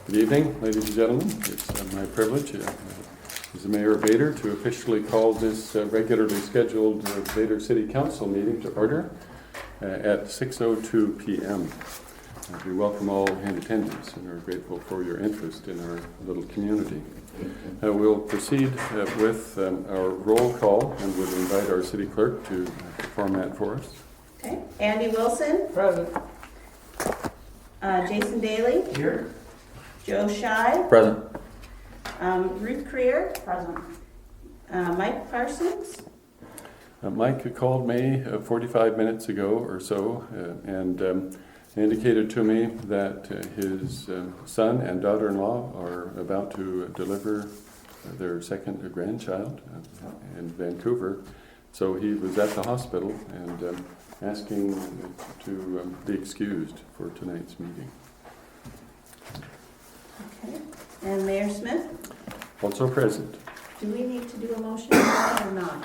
Good evening, ladies and gentlemen. It's my privilege as the Mayor of Vader to officially call this regularly scheduled Vader City Council meeting to order at 6:02 p.m. We welcome all in attendance and are grateful for your interest in our little community. We'll proceed with our roll call and would invite our city clerk to perform that for us. Okay. Andy Wilson. Present. Jason Daly. Here. Joe Shy. Present. Ruth Creer. Present. Mike Parsons. Mike called me 45 minutes ago or so and indicated to me that his son and daughter-in-law are about to deliver their second grandchild in Vancouver. So he was at the hospital and asking to be excused for tonight's meeting. Okay. And Mayor Smith. Also present. Do we need to do a motion for that or not?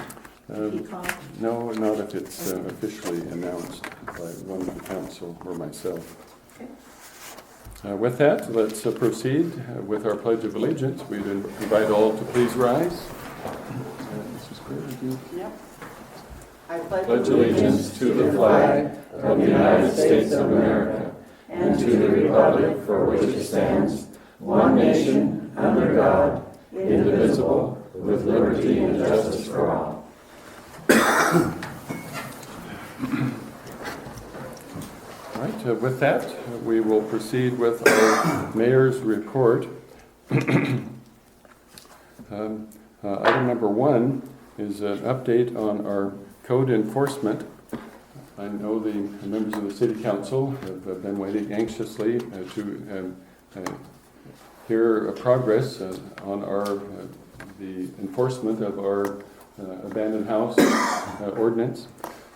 If he called. No, not if it's officially announced by one of the council or myself. Okay. With that, let's proceed with our Pledge of Allegiance. We'd invite all to please rise. Mrs. Clear, would you? Yep. I Pledge allegiance to the flag of the United States of America and to the republic for which it stands, one nation, under God, indivisible, with liberty and justice for all. All right, with that, we will proceed with our mayor's report. Item number 1 is an update on our code enforcement. I know the members of the City Council have been waiting anxiously to hear progress on the enforcement of our abandoned house ordinance.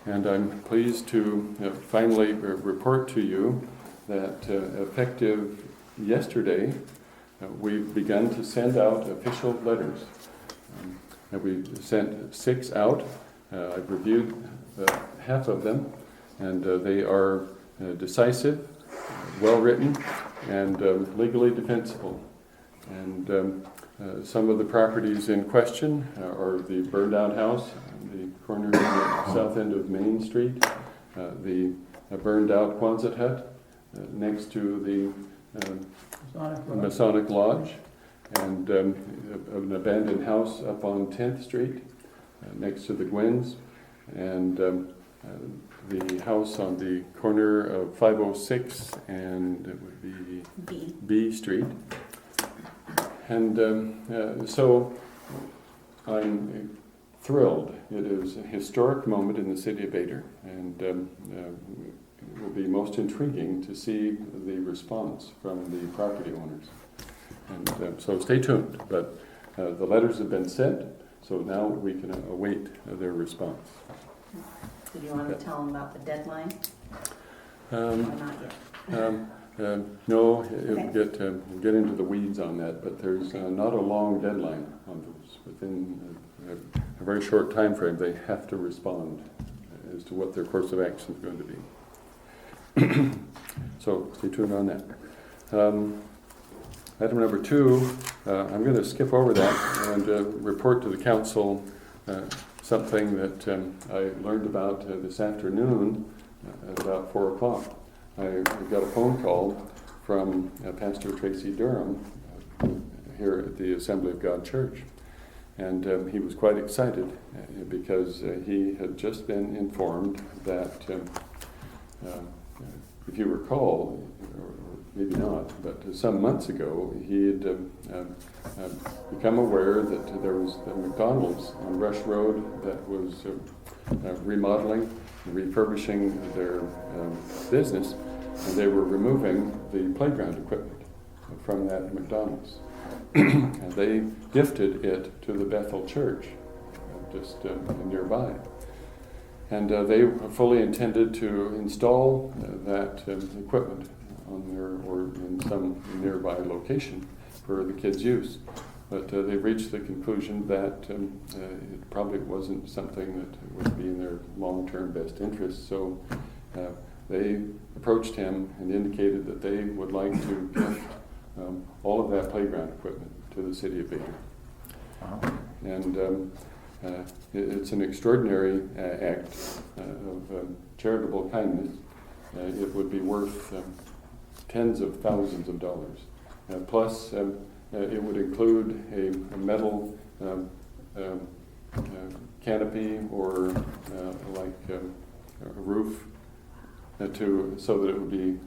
And I'm pleased to finally report to you that effective yesterday, we've begun to send out official letters. And we sent 6 out. I've reviewed half of them, and they are decisive, well-written, and legally defensible. And some of the properties in question are the burned-out house on the corner of the south end of Main Street, the burned-out Quonset hut next to the Masonic Lodge, and an abandoned house up on 10th Street next to the Gwens, and the house on the corner of 506 and it would be B Street. And so I'm thrilled. It is a historic moment in the city of Vader, and it will be most intriguing to see the response from the property owners. And so stay tuned, but the letters have been sent, so now we can await their response. Did you want to tell them about the deadline? Or not yet? No, we'll get into the weeds on that, but there's not a long deadline on those. Within a very short time frame, they have to respond as to what their course of action is going to be. So stay tuned on that. Item number 2, I'm going to skip over that and report to the council something that I learned about this afternoon at about 4 o'clock. I got a phone call from Pastor Tracy Durham here at the Assembly of God Church. And he was quite excited because he had just been informed that, if you recall, or maybe not, but some months ago, he had become aware that there was a McDonald's on Rush Road that was remodeling, refurbishing their business, and they were removing the playground equipment from that McDonald's. And they gifted it to the Bethel Church, just nearby. And they fully intended to install that equipment on their, or in some nearby location for the kids' use. But they reached the conclusion that it probably wasn't something that would be in their long-term best interest. So they approached him and indicated that they would like to gift all of that playground equipment to the city of Vader. And it's an extraordinary act of charitable kindness. It would be worth tens of thousands of dollars. Plus, it would include a metal canopy or like a roof so that it would be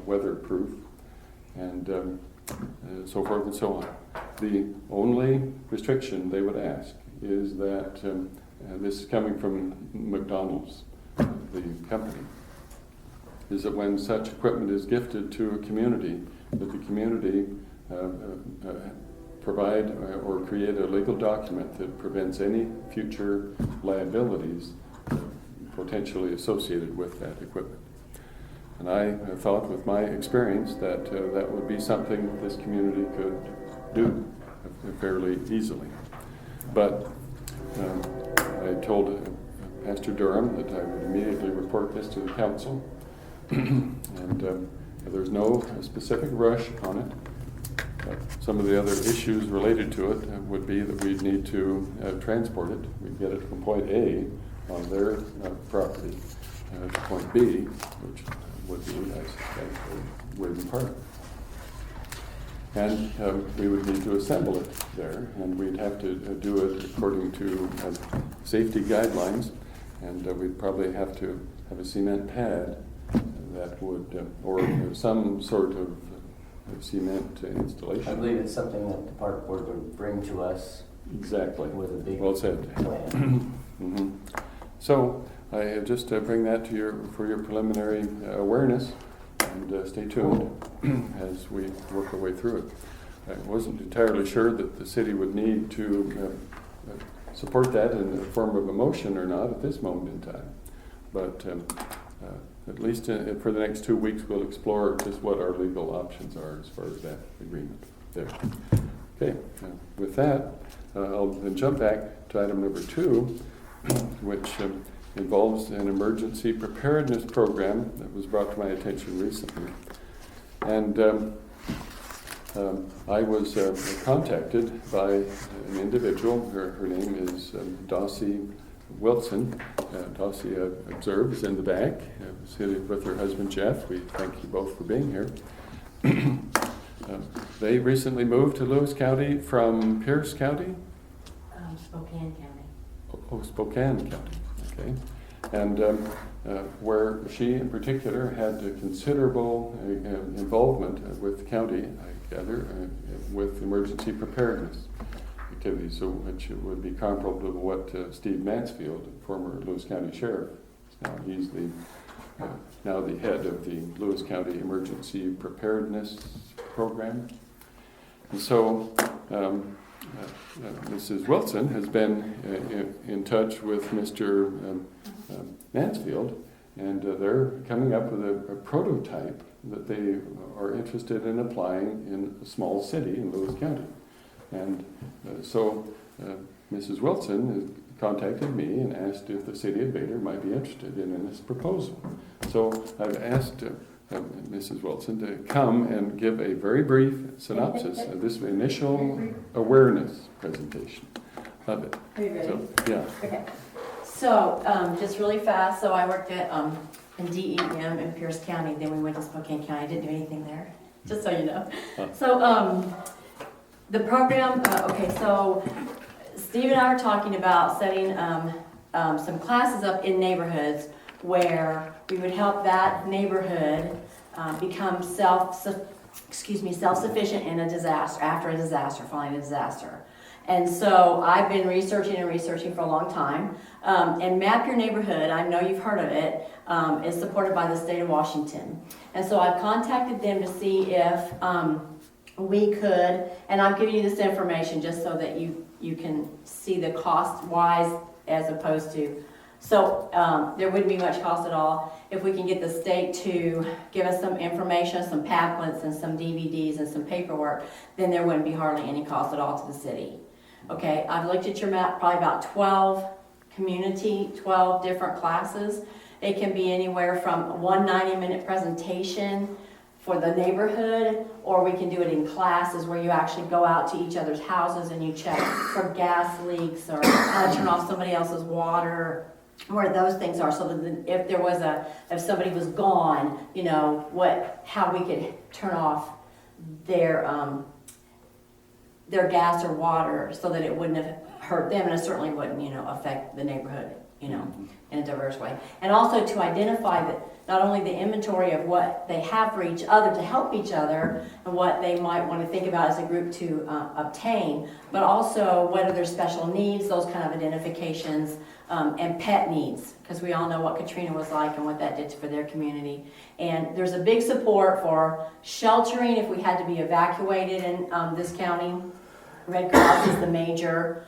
weatherproof, and so forth and so on. The only restriction they would ask is that, this is coming from McDonald's, the company, is that when such equipment is gifted to a community, that the community provide or create a legal document that prevents any future liabilities potentially associated with that equipment. And I thought, with my experience, that that would be something this community could do fairly easily. But I told Pastor Durham that I would immediately report this to the council, and there's no specific rush on it. Some of the other issues related to it would be that we'd need to transport it. We'd get it from point A on their property to point B, which would be, I suspect, Wade Park. And we would need to assemble it there, and we'd have to do it according to safety guidelines, and we'd probably have to have a cement pad that would, or some sort of cement installation. I believe it's something that the park board would bring to us. Exactly. With a big well said. plan. Mm-hmm. So I just bring that to for your preliminary awareness, and stay tuned as we work our way through it. I wasn't entirely sure that the city would need to support that in the form of a motion or not at this moment in time, but at least for the next 2 weeks we'll explore just what our legal options are as far as that agreement there. Okay, with that I'll then jump back to item number 2, which involves an emergency preparedness program that was brought to my attention recently. And I was contacted by an individual. Her name is Dossie Wilson. Dossie, observed, is in the back, sitting with her husband Jeff. We thank you both for being here. They recently moved to Lewis County from Pierce County? Spokane County. Oh, Spokane County, okay. And where she in particular had a considerable involvement with the county, I gather, with emergency preparedness activities, so which would be comparable to what Steve Mansfield, former Lewis County Sheriff, he's the now the head of the Lewis County Emergency Preparedness Program. And so Mrs. Wilson has been in touch with Mr. Mansfield, and they're coming up with a prototype that they are interested in applying in a small city in Lewis County. And so Mrs. Wilson contacted me and asked if the city of Vader might be interested in this proposal. So I've asked Mrs. Wilson to come and give a very brief synopsis of this initial awareness presentation of it. Are you ready? So, yeah. Okay. So, just really fast, so I worked at in DEM in Pierce County, then we went to Spokane County. I didn't do anything there, just so you know. So, the program, okay, so Steve and I are talking about setting some classes up in neighborhoods where we would help that neighborhood become self-sufficient in a disaster, after a disaster, following a disaster. And so I've been researching for a long time. And Map Your Neighborhood, I know you've heard of it, is supported by the state of Washington. And so I've contacted them to see if we could, and I've given you this information just so that you can see the cost-wise as opposed to. So there wouldn't be much cost at all. If we can get the state to give us some information, some pamphlets and some DVDs and some paperwork, then there wouldn't be hardly any cost at all to the city. Okay, I've looked at your map, probably about 12 different classes. It can be anywhere from one 90-minute presentation, for the neighborhood, or we can do it in classes where you actually go out to each other's houses and you check for gas leaks or how to turn off somebody else's water, where those things are, so that if somebody was gone, you know, how we could turn off their gas or water so that it wouldn't have hurt them, and it certainly wouldn't, you know, affect the neighborhood, you know, in a diverse way. And also to identify that not only the inventory of what they have for each other to help each other and what they might want to think about as a group to obtain, but also what are their special needs, those kind of identifications, and pet needs, because we all know what Katrina was like and what that did for their community. And there's a big support for sheltering if we had to be evacuated in this county. Red Cross is the major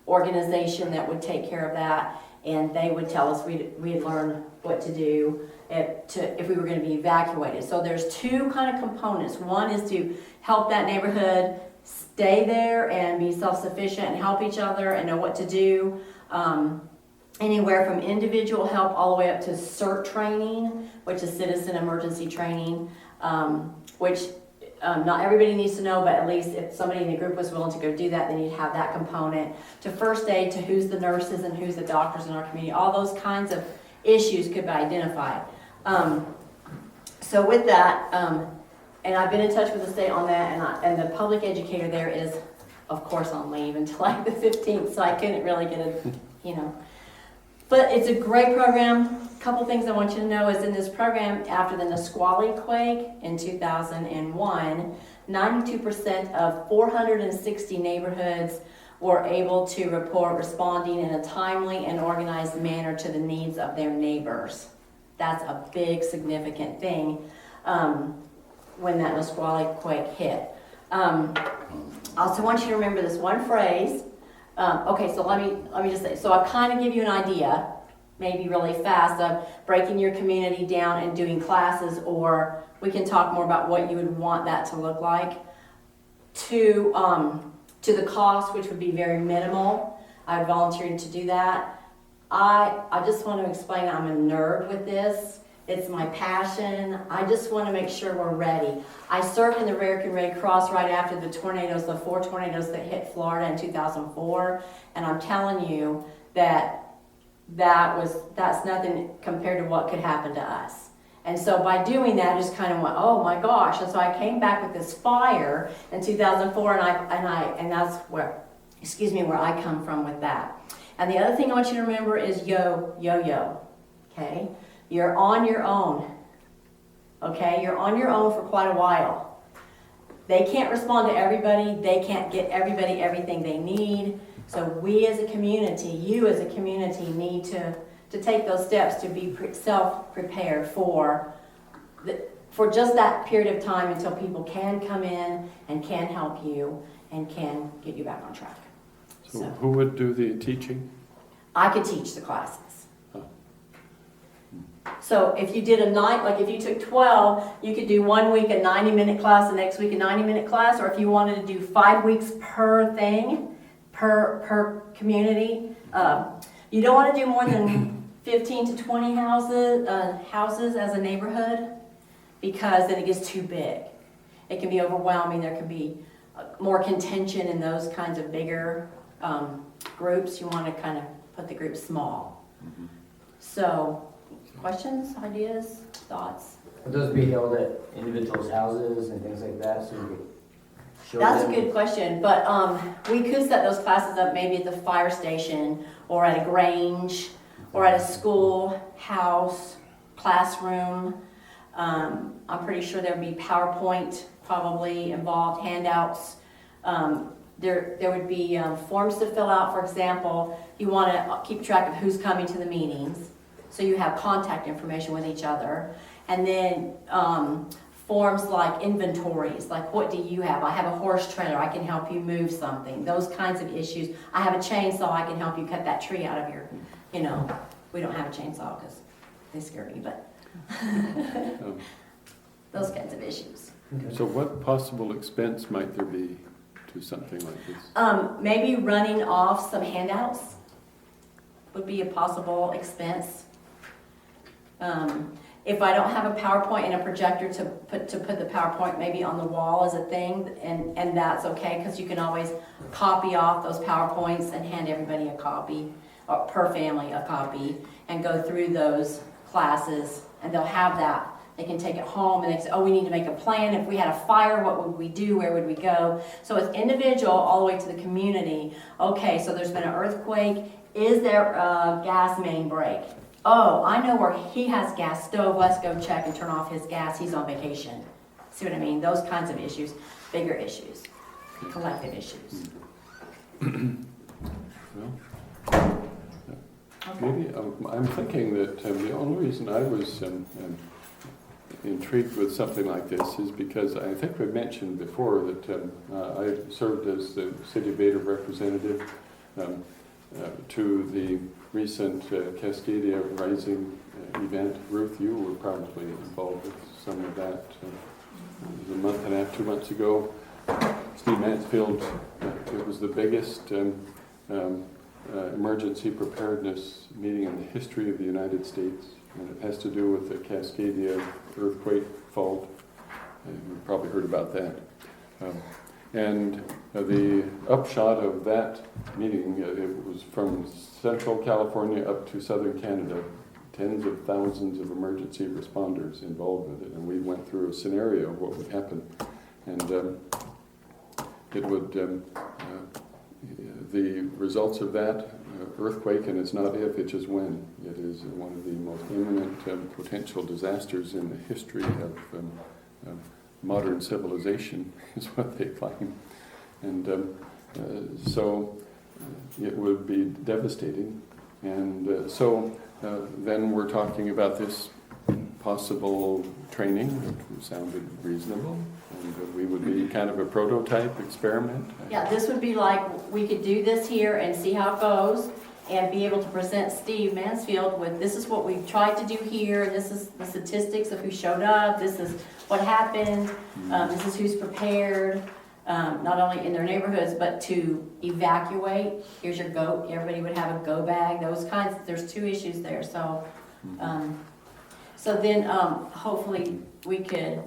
organization that would take care of that, and they would tell us we'd learn what to do if we were going to be evacuated. So there's two kind of components. One is to help that neighborhood stay there and be self-sufficient and help each other and know what to do. Anywhere from individual help all the way up to CERT training, which is citizen emergency training, which not everybody needs to know, but at least if somebody in the group was willing to go do that, then you'd have that component. To first aid, to who's the nurses and who's the doctors in our community, all those kinds of issues could be identified. So with that, and I've been in touch with the state on that, and the public educator there is, of course, on leave until like the 15th, so I couldn't really get a, you know. But it's a great program. A couple things I want you to know is in this program, after the Nisqually quake in 2001, 92% of 460 neighborhoods were able to report responding in a timely and organized manner to the needs of their neighbors. That's a big, significant thing when that Nisqually quake hit. I also want you to remember this one phrase. Okay, so let me just say, so I'll kind of give you an idea, maybe really fast, of breaking your community down and doing classes, or we can talk more about what you would want that to look like, to the cost, which would be very minimal. I volunteered to do that. I just want to explain I'm a nerd with this. It's my passion. I just want to make sure we're ready. I served in the American Red Cross right after the tornadoes, the 4 tornadoes that hit Florida in 2004, and I'm telling you that's nothing compared to what could happen to us. And so by doing that, I just kind of went, oh my gosh. And so I came back with this fire in 2004, and that's where I come from with that. And the other thing I want you to remember is yo-yo, okay? You're on your own, okay? You're on your own for quite a while. They can't respond to everybody. They can't get everybody everything they need. So we as a community, you as a community, need to take those steps to be self-prepared for just that period of time until people can come in and can help you and can get you back on track. So who would do the teaching? I could teach the classes. Oh. So if you did a night, like if you took 12, you could do 1 week a 90-minute class, the next week a 90-minute class, or if you wanted to do 5 weeks per thing, per community. You don't want to do more than 15 to 20 houses as a neighborhood, because then it gets too big. It can be overwhelming. There can be more contention in those kinds of bigger groups. You want to kind of put the group small. Mm-hmm. So, questions, ideas, thoughts? Would those be held at individuals' houses and things like that, so you could show That's them? a good question, but we could set those classes up maybe at the fire station or at a Grange or at a school, house, classroom. I'm pretty sure there'd be PowerPoint probably involved, handouts. There would be forms to fill out. For example, you want to keep track of who's coming to the meetings, so you have contact information with each other. And then forms like inventories, like what do you have? I have a horse trailer, I can help you move something. Those kinds of issues. I have a chainsaw, I can help you cut that tree out of your, we don't have a chainsaw because they scare me, but those kinds of issues. Okay. So what possible expense might there be to something like this? Maybe running off some handouts would be a possible expense. if I don't have a PowerPoint and a projector to put the PowerPoint maybe on the wall as a thing, and that's okay, because you can always copy off those PowerPoints and hand everybody a copy, or per family a copy, and go through those classes, and they'll have that. They can take it home and they say, oh, we need to make a plan. If we had a fire, what would we do? Where would we go? So it's individual all the way to the community. Okay, so there's been an earthquake. Is there a gas main break? Oh, I know where he has gas stove. Let's go check and turn off his gas. He's on vacation. See what I mean? Those kinds of issues, bigger issues, collective issues. Well, maybe I'm thinking that the only reason I was intrigued with something like this is because I think we've mentioned before that I served as the City of Vader representative to the recent Cascadia Rising event. Ruth, you were probably involved with some of that. It was a month and a half, 2 months ago. Steve Mansfield, it was the biggest emergency preparedness meeting in the history of the United States, and it has to do with the Cascadia earthquake fault. You've probably heard about that. And the upshot of that meeting, it was from Central California up to Southern Canada, tens of thousands of emergency responders involved with it, and we went through a scenario of what would happen. And it would, the results of that earthquake, and it's not if, it's just when. It is one of the most imminent potential disasters in the history of modern civilization, is what they claim. And so it would be devastating. And so then we're talking about this possible training that sounded reasonable. And we would be kind of a prototype experiment. Yeah, this would be like, we could do this here and see how it goes, and be able to present Steve Mansfield with, this is what we've tried to do here, this is the statistics of who showed up, this is what happened, this is who's prepared, not only in their neighborhoods, but to evacuate. Here's your goat, everybody would have a go bag, those kinds, there's two issues there, so. So then, hopefully we could,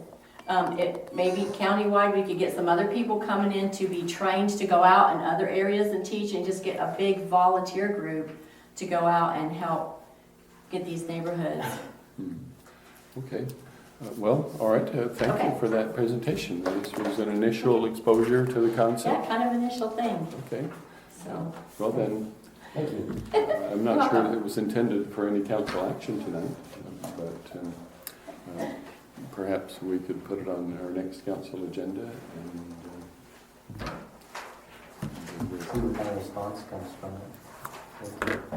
maybe countywide, we could get some other people coming in to be trained to go out in other areas and teach, and just get a big volunteer group to go out and help get these neighborhoods. Okay. Well, all right. Thank you for that presentation. This was an initial exposure to the concept. Yeah, kind of initial thing, Okay. so. Well then, Thank you. I'm not sure that it was intended for any council action tonight, but perhaps we could put it on our next council agenda and See what kind of response comes from it.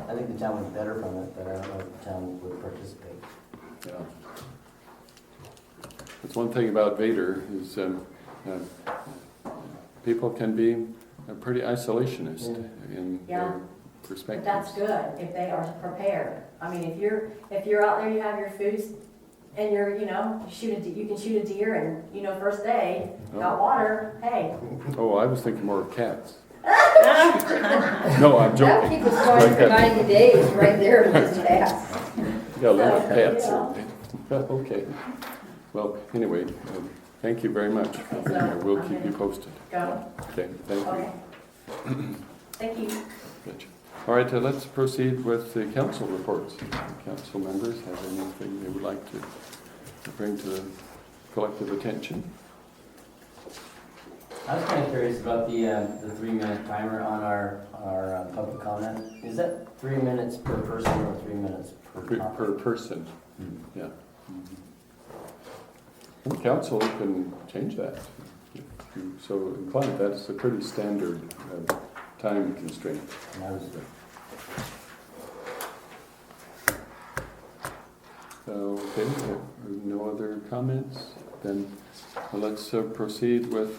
I think the town would be better from it, but I don't know if the town would participate. yeah. That's one thing about Vader is people can be pretty isolationist in their But perspectives. that's good, if they are prepared. I mean, if you're out there, you have your foods, and you're, you can shoot a deer, and, first day, got water, hey. Oh, I was thinking more of cats. No, I'm That joking. keep us going for 90 days right there in this task. You got a lot of pets. Yeah. Okay. Well, anyway, thank you very much for being here. We'll keep you posted. Go. Okay, thank you. Okay. Thank you. Gotcha. All right, let's proceed with the council reports. Council members have anything they would like to bring to the collective attention? I was kind of curious about the 3-minute timer on our public comment. Is that 3 minutes per person or 3 minutes per topic? Per person, yeah. And council can change that if you so inclined. That's a pretty standard time constraint. And I was Okay, no other comments? Then let's proceed with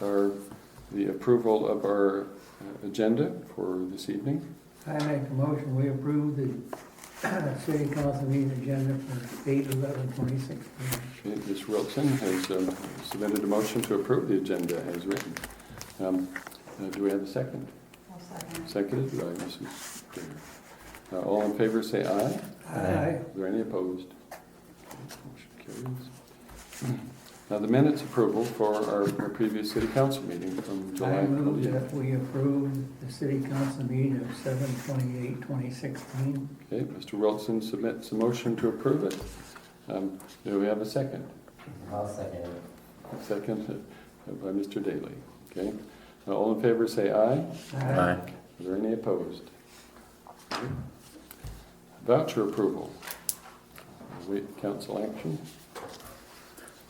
the approval of our agenda for this evening. I make a motion, we approve the city council meeting agenda for 8/11/2016. Okay, Ms. Wilson has submitted a motion to approve the agenda as written. Do we have a second? I'll second. Seconded by Mrs. Greer. All in favor say aye. Aye. Are there any opposed? Okay, motion carries. Now, the minutes approval for our previous city council meeting from July I move 28th. that we approve the city council meeting of 7/28/2016. Okay, Mr. Wilson submits a motion to approve it. Do we have a second? I'll second it. A second by Mr. Daly. Okay. All in favor say aye. Aye. Are there any opposed? Okay. Voucher approval. Wait council action.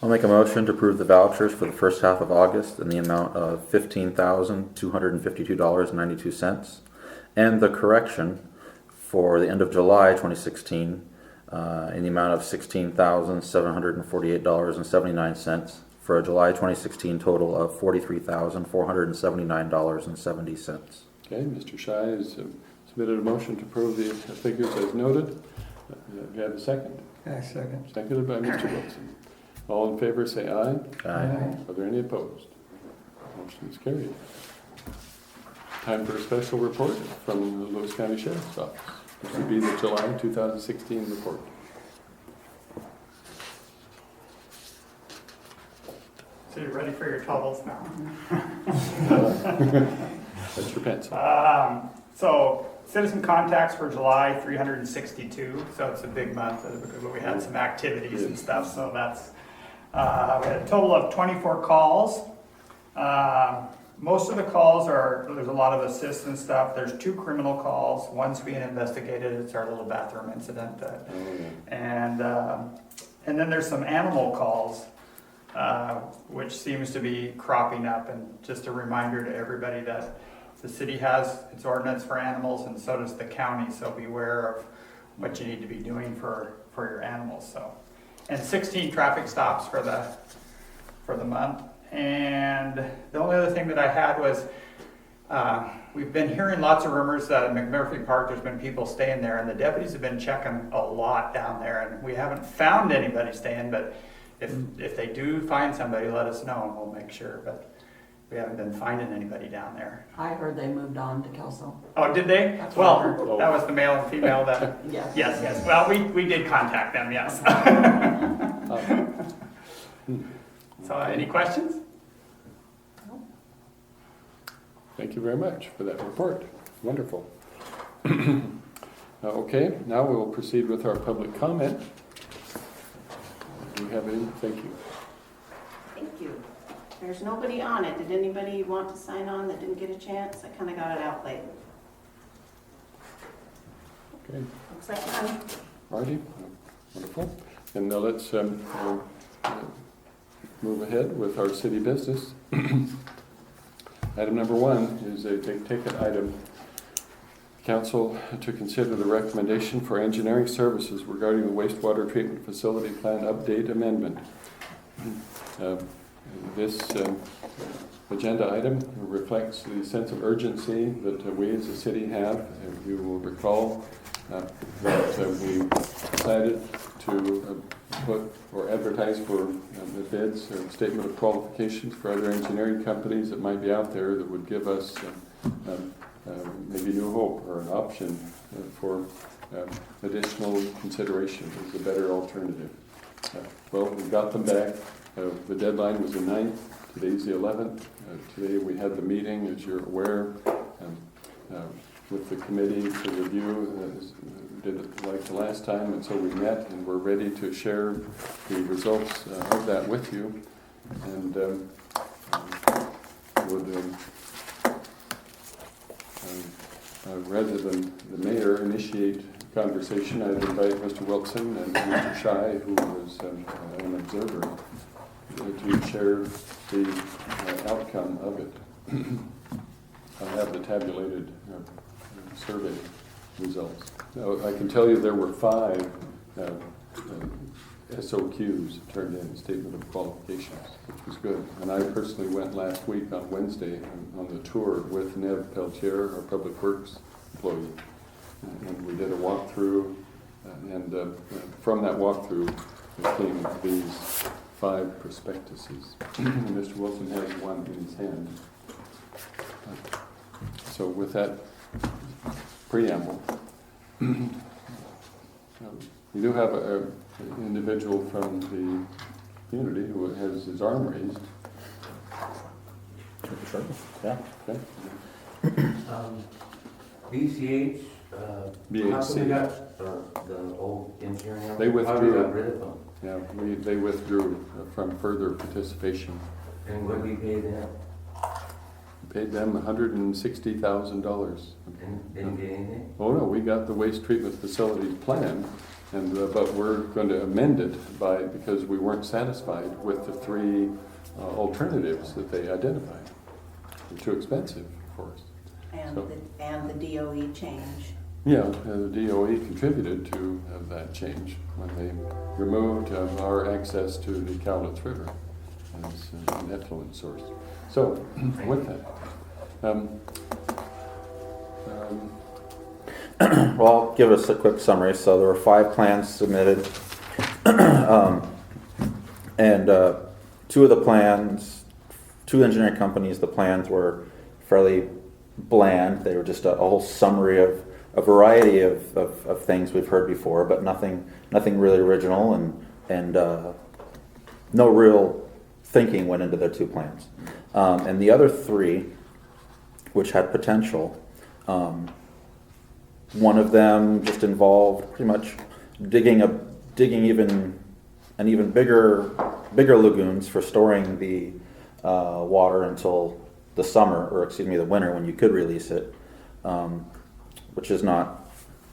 I'll make a motion to approve the vouchers for the first half of August in the amount of $15,252.92, and the correction for the end of July 2016 in the amount of $16,748.79, for a July 2016 total of $43,479.70. Okay, Mr. Shy has submitted a motion to approve the figures as noted. Do you have a second? I second. Seconded by Mr. Wilson. All in favor say aye. Aye. Are there any opposed? Motion is carried. Time for a special report from the Lewis County Sheriff's Office. This would be the July 2016 report. So you're ready for your troubles now. That's your pencil. So citizen contacts for July, 362. So it's a big month because we had some activities and stuff. So that's, we had a total of 24 calls. Most of the calls there's a lot of assistance stuff. There's 2 criminal calls. One's being investigated. It's our little bathroom incident. And then there's some animal calls, which seems to be cropping up. And just a reminder to everybody that the city has its ordinance for animals, and so does the county. So beware of what you need to be doing for your animals. So, and 16 traffic stops for the month. And the only other thing that I had was, we've been hearing lots of rumors that at McMurphy Park there's been people staying there, and the deputies have been checking a lot down there, and we haven't found anybody staying. But if they do find somebody, let us know and we'll make sure. But we haven't been finding anybody down there. I heard they moved on to Kelso. Oh, did they? That's what I heard. Well, that was the male and female that. Yes. Yes. Well, we did contact them. Yes. So, any questions? Thank you very much for that report. Wonderful. Okay, now we will proceed with our public comment. Do we have any? Thank you. Thank you. There's nobody on it. Did anybody want to sign on that didn't get a chance? I kind of got it out late. Okay, Looks like none. Marty, wonderful. And now let's move ahead with our city business. Item number 1 is a big ticket item. Council to consider the recommendation for engineering services regarding the wastewater treatment facility plan update amendment. This agenda item reflects the sense of urgency that we as a city have. You will recall that we decided to put or advertise for the bids, a statement of qualifications for other engineering companies that might be out there that would give us maybe new hope or an option for additional consideration as a better alternative. Well, we got them back. The deadline was the 9th. Today's the 11th. Today we had the meeting, as you're aware, with the committee to review. Did it like the last time, and so we met, and we're ready to share the results of that with you. And rather than the mayor initiate conversation, I'd invite Mr. Wilson and Mr. Shy, who was an observer, to share the outcome of it. I have the tabulated survey results. Now, I can tell you there were 5 SOQs turned in, Statement of Qualifications, which was good. And I personally went last week on Wednesday on the tour with Nev Peltier, our Public Works employee. And we did a walkthrough, and from that walkthrough came these 5 prospectuses. Mr. Wilson has one in his hand. So with that preamble, we do have individual from the community who has his arm raised. Sure. Yeah. Okay. BCH, how come we BHC. got the old engineering? They How we withdrew. got rid of them? Yeah, they withdrew from further participation. And what did we pay them? Paid them $160,000. And didn't get anything? Oh no, we got the waste treatment facilities plan, and but we're going to amend it because we weren't satisfied with the three alternatives that they identified. They're too expensive for us. And So- the DOE change. Yeah, the DOE contributed to that change when they removed our access to the Cowlitz River as an effluent source. So, with that, Well, I'll give us a quick summary. So there were 5 plans submitted, and 2 of the plans, 2 engineering companies, the plans were fairly bland. They were just a whole summary of a variety of things we've heard before, but nothing really original, and no real thinking went into their 2 plans. And the other 3, which had potential, one of them just involved pretty much digging an even bigger lagoons for storing the water until the summer, or the winter, when you could release it, which is not,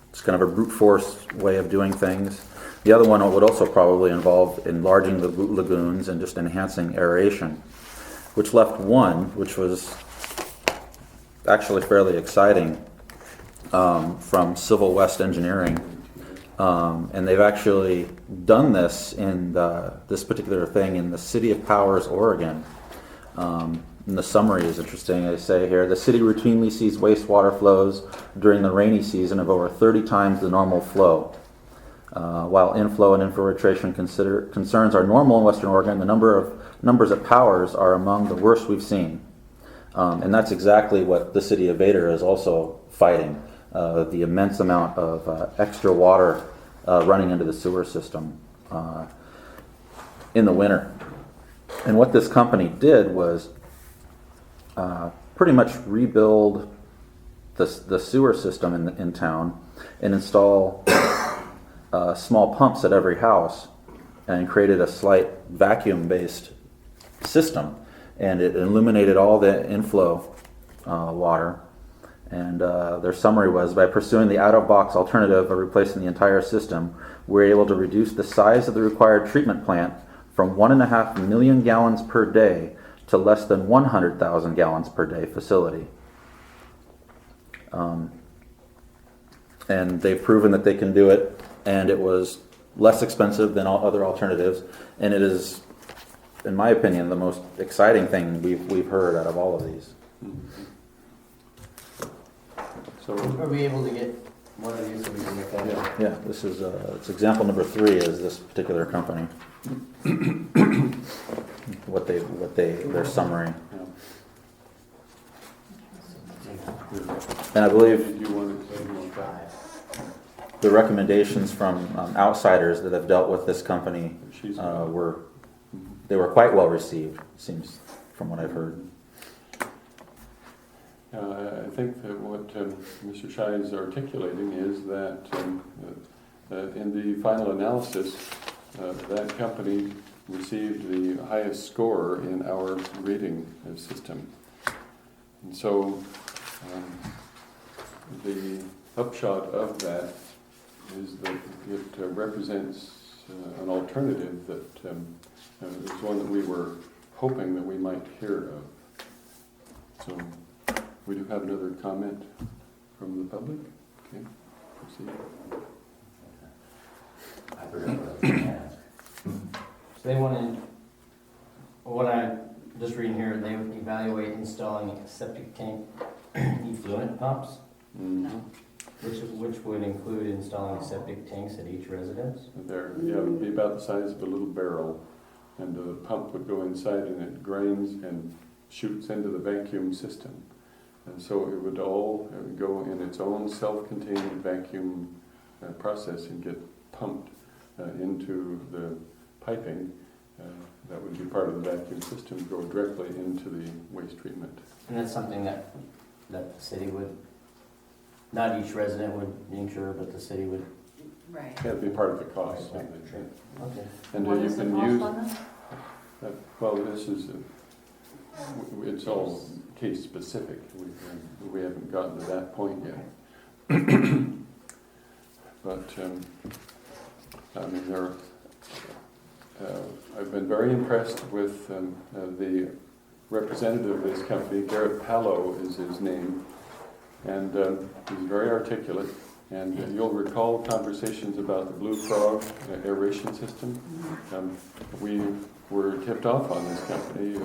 it's kind of a brute force way of doing things. The other one would also probably involve enlarging the lagoons and just enhancing aeration, which left one, which was actually fairly exciting, from Civil West Engineering. And they've actually done this in this particular thing in the city of Powers, Oregon. And the summary is interesting. They say here, the city routinely sees wastewater flows during the rainy season of over 30 times the normal flow. While inflow and infiltration concerns are normal in Western Oregon, the numbers at Powers are among the worst we've seen. And that's exactly what the city of Vader is also fighting, the immense amount of extra water running into the sewer system in the winter. And what this company did was pretty much rebuild the sewer system in town and install small pumps at every house, and created a slight vacuum-based system, and it eliminated all the inflow water. And their summary was, by pursuing the out-of-box alternative of replacing the entire system, we're able to reduce the size of the required treatment plant from 1.5 million gallons per day to less than 100,000 gallons per day facility. And they've proven that they can do it, and it was less expensive than all other alternatives, and it is, in my opinion, the most exciting thing we've heard out of all of these. so Are we able to get one of these so we can look at it? Yeah, this is it's example number 3 is this particular company. Their summary. And I believe you want to say more about the recommendations from outsiders that have dealt with this company she's were quite well received, seems, from what I've heard. I think that what Mr. Shai is articulating is that in the final analysis, that company received the highest score in our rating system. And so the upshot of that is that it represents an alternative that is one that we were hoping that we might hear of. So we do have another comment from the public. Okay, proceed. I forgot what I was going to ask. So they want to, what I'm just reading here, they would evaluate installing septic tank effluent pumps, Mhm. which would include installing septic tanks at each residence. There, yeah, it would be about the size of a little barrel, and the pump would go inside, and it drains and shoots into the vacuum system. And so it would all go in its own self-contained vacuum process and get pumped into the piping, that would be part of the vacuum system, go directly into the waste treatment. And that's something that the city would, not each resident would insure, but the city would. Right. That'd be part of the cost. Right. Okay. And What you is the can cost use, on this? well, this is, it's all case specific. We haven't gotten to that point yet. But, I mean, I've been very impressed with the representative of this company. Garrett Pallow is his name, and he's very articulate. And you'll recall conversations about the Blue Frog aeration system. We were tipped off on this company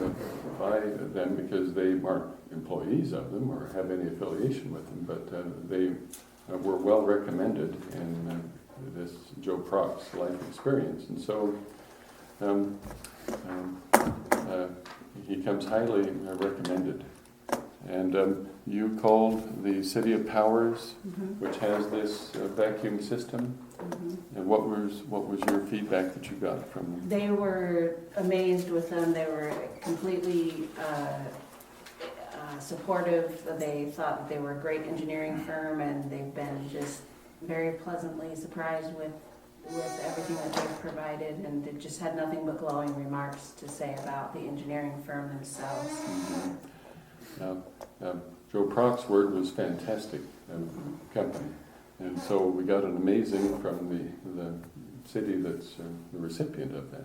by them because they aren't employees of them or have any affiliation with them, but they were well recommended in this Joe Proc's life experience. And so he comes highly recommended. And you called the City of Powers, which has this vacuum system. And what was your feedback that you got from them? They were amazed with them. They were completely supportive. They thought that they were a great engineering firm, and they've been just very pleasantly surprised with everything that they've provided, and they just had nothing but glowing remarks to say about the engineering firm themselves. Joe Proc's word was fantastic company. And so we got an amazing from the city that's the recipient of that.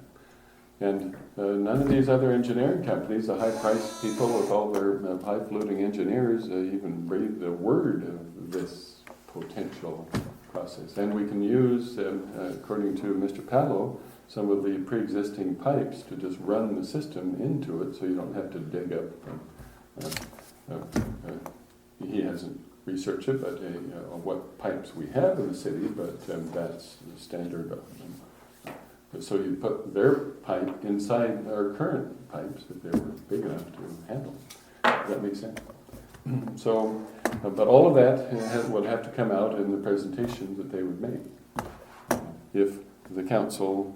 And none of these other engineering companies, the high-priced people with all their high-fluting engineers, even breathed a word of this potential process. And we can use, according to Mr. Pallow, some of the pre-existing pipes to just run the system into it, so you don't have to dig up. He hasn't researched it, but on what pipes we have in the city, but that's the standard. So you put their pipe inside our current pipes if they were big enough to handle. Does that make sense? So, but all of that would have to come out in the presentation that they would make. If the council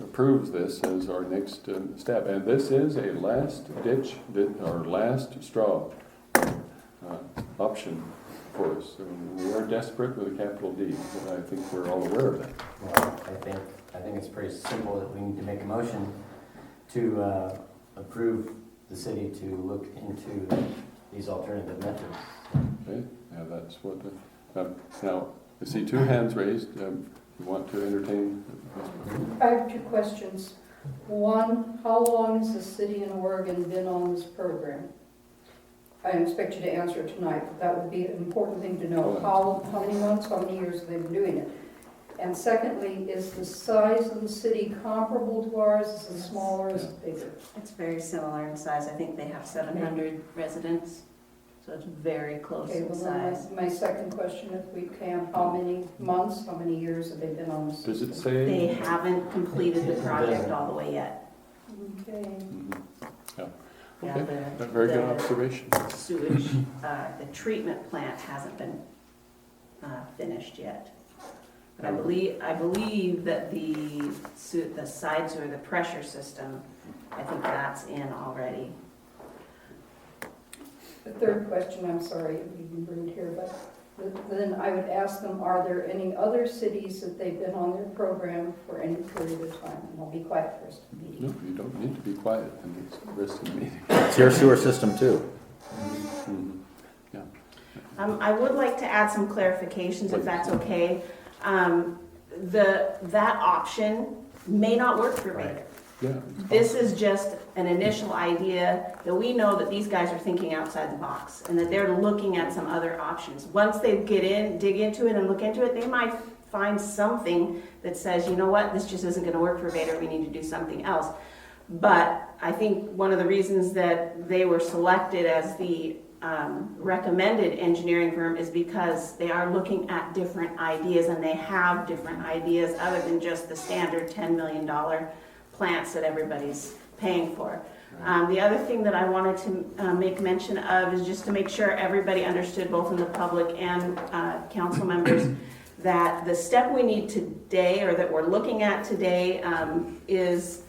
approves this as our next step. And this is a last ditch, or last straw option for us. So we are desperate with a capital D, but I think we're all aware of that. Well, I think it's pretty simple that we need to make a motion to approve the city to look into these alternative methods. Okay, now that's what, now, I see two hands raised. You want to entertain? I have two questions. One, how long has the city in Oregon been on this program? I don't expect you to answer it tonight, but that would be an important thing to know. How many months, how many years have they been doing it? And secondly, is the size of the city comparable to ours? Is it smaller, is it bigger? It's very similar in size. I think they have 700 residents, so it's very close Okay, in well, size. then my second question, if we can, how many months, how many years have they been on this system? Does it say? They haven't completed the project all the way yet. Okay. Mhm. Yeah, Okay, very good observation. Sewage, the treatment plant hasn't been finished yet. But I believe that the side sewer, the pressure system, I think that's in already. The third question, I'm sorry if you've been rude here, but then I would ask them, are there any other cities that they've been on their program for any period of time? And I'll be quiet for the rest of the meeting. No, you don't need to be quiet in the rest of the meeting. It's your sewer system too. Mhm. Yeah. I would like to add some clarifications, if that's okay. That option may not work for Vader. Yeah. This is just an initial idea that we know that these guys are thinking outside the box and that they're looking at some other options. Once they dig into it and look into it, they might find something that says, you know what, this just isn't going to work for Vader, we need to do something else. But I think one of the reasons that they were selected as the recommended engineering firm is because they are looking at different ideas, and they have different ideas other than just the standard $10 million plants that everybody's paying for. The other thing that I wanted to make mention of is just to make sure everybody understood, both in the public and council members, that the step we need today, or that we're looking at today, is,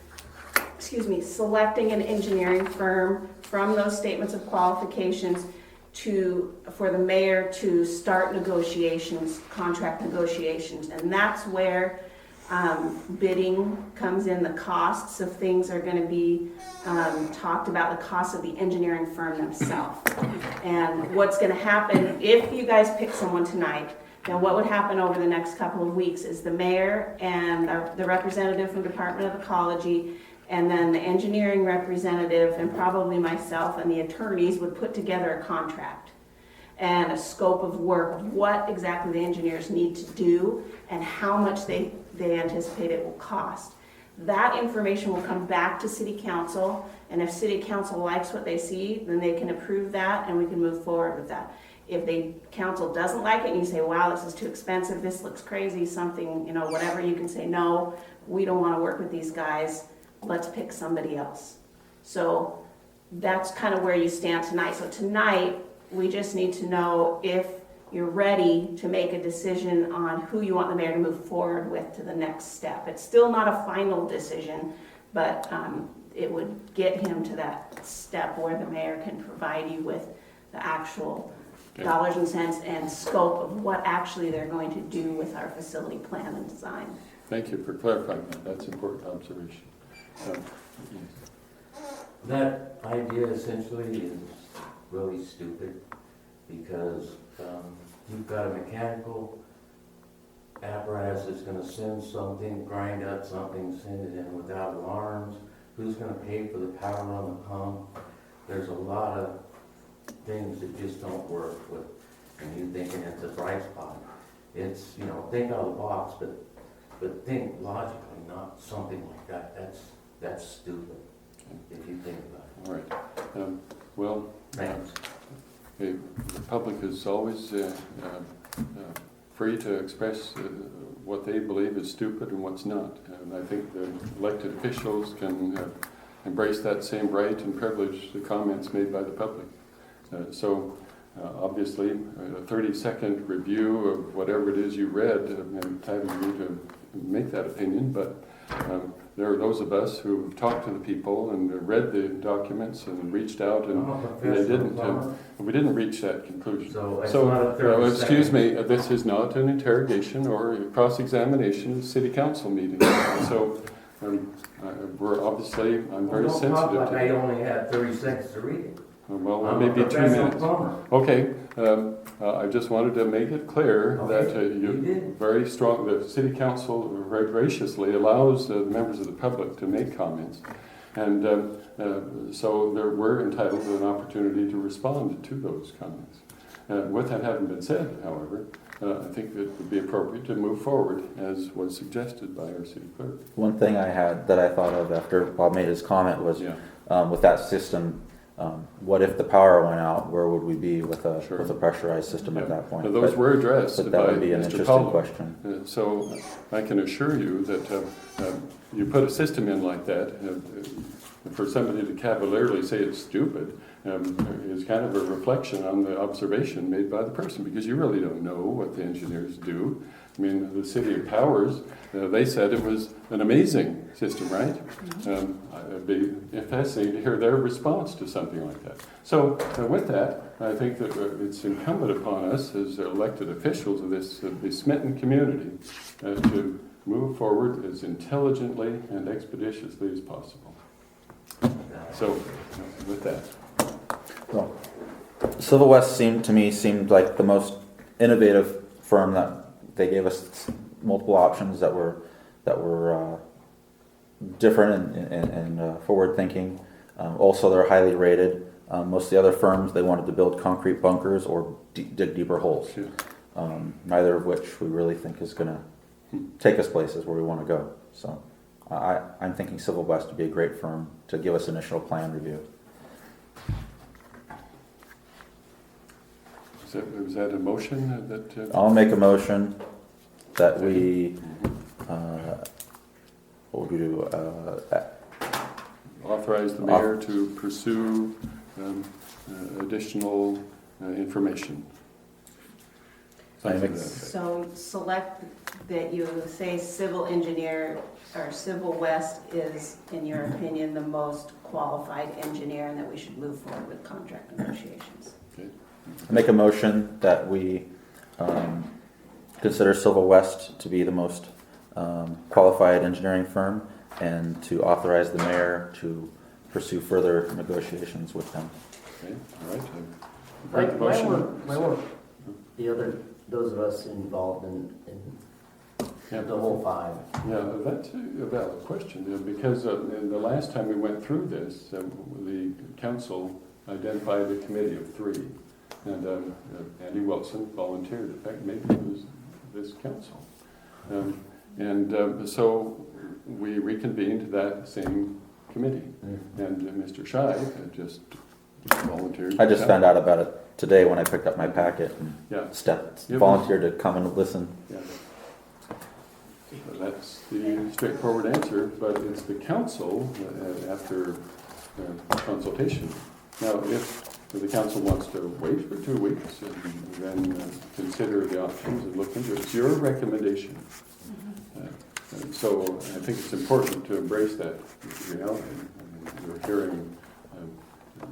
selecting an engineering firm from those statements of qualifications for the mayor to start negotiations, contract negotiations. And that's where bidding comes in. The costs of things are going to be talked about, the cost of the engineering firm themselves. And what's going to happen if you guys pick someone tonight, then what would happen over the next couple of weeks is the mayor and the representative from Department of Ecology, and then the engineering representative, and probably myself and the attorneys would put together a contract and a scope of work of what exactly the engineers need to do and how much they anticipate it will cost. That information will come back to City Council, and if City Council likes what they see, then they can approve that and we can move forward with that. If the council doesn't like it and you say, wow, this is too expensive, this looks crazy, something, whatever, you can say, no, we don't want to work with these guys, let's pick somebody else. So that's kind of where you stand tonight. So tonight, we just need to know if you're ready to make a decision on who you want the mayor to move forward with to the next step. It's still not a final decision, but it would get him to that step where the mayor can provide you with the actual dollars and cents and scope of what actually they're going to do with our facility plan and design. Thank you for clarifying that. That's an important observation. That idea essentially is really stupid because you've got a mechanical apparatus that's gonna send something, grind up something, send it in without alarms. Who's gonna pay for the power on the pump? There's a lot of things that just don't work with, and you thinking it's a bright spot. It's, think out of the box, but think logically, not something like that. That's stupid, if you think about it. All right. Well, Thanks. the public is always free to express what they believe is stupid and what's not. And I think the elected officials can embrace that same right and privilege the comments made by the public. Obviously, a 30-second review of whatever it is you read entitles you to make that opinion, but there are those of us who have talked to the people and read the documents and reached out, and they didn't. We didn't reach that conclusion. So it's not a 30 excuse second. me, this is not an interrogation or a cross-examination of the city council meeting. So we're obviously, I'm very Don't sensitive talk to like that. I only had 30 seconds to read it. Well, I'm maybe a 2 professional minutes. plumber. Okay, I just wanted to make it clear Okay, that you you did. very strong, the city council very graciously allows the members of the public to make comments. And so we're entitled to an opportunity to respond to those comments. With that having been said, however, I think it would be appropriate to move forward as was suggested by our city clerk. One thing I thought of after Bob made his comment was, Yeah. with that system, what if the power went out? Where would we be with a Sure. with a pressurized system at that point? Now, those were addressed but by that would be an Mr. interesting Paulo. question. So I can assure you that you put a system in like that, for somebody to cavalierly say it's stupid is kind of a reflection on the observation made by the person, because you really don't know what the engineers do. I mean, the City of Powers, they said it was an amazing system, right? It'd be fascinating to hear their response to something like that. So with that, I think that it's incumbent upon us as elected officials of this smitten community to move forward as intelligently and expeditiously as possible. So with that. Well, Civil West seemed like the most innovative firm. That they gave us multiple options that were different and forward thinking. Also, they're highly rated. Most of the other firms, they wanted to build concrete bunkers or dig deeper holes. Yeah. Neither of which we really think is going to take us places where we want to go. So I'm thinking Civil West would be a great firm to give us initial plan review. Was that a motion that? I'll make a motion that we, what would we do? Authorize the mayor to pursue additional information. Something to make- that effect. So select that you say civil engineer or Civil West is, in your opinion, the most qualified engineer and that we should move forward with contract negotiations. I make a motion that we consider Silva West to be the most qualified engineering firm and to authorize the mayor to pursue further negotiations with them. Okay, all right. Why, Great why motion. weren't those of us involved in Yeah. the whole five? Yeah, that's a valid question, because in the last time we went through this, the council identified a committee of 3, and Andy Wilson volunteered. In fact, maybe it was this council. So we reconvened that same committee, and Mr. Scheid had just volunteered. I just found out about it today when I picked up my packet and Yeah, volunteered to come and listen. yeah. So that's the straightforward answer, but it's the council after consultation. Now, if the council wants to wait for 2 weeks and then consider the options and look into it, it's your recommendation. And so I think it's important to embrace that reality. We're hearing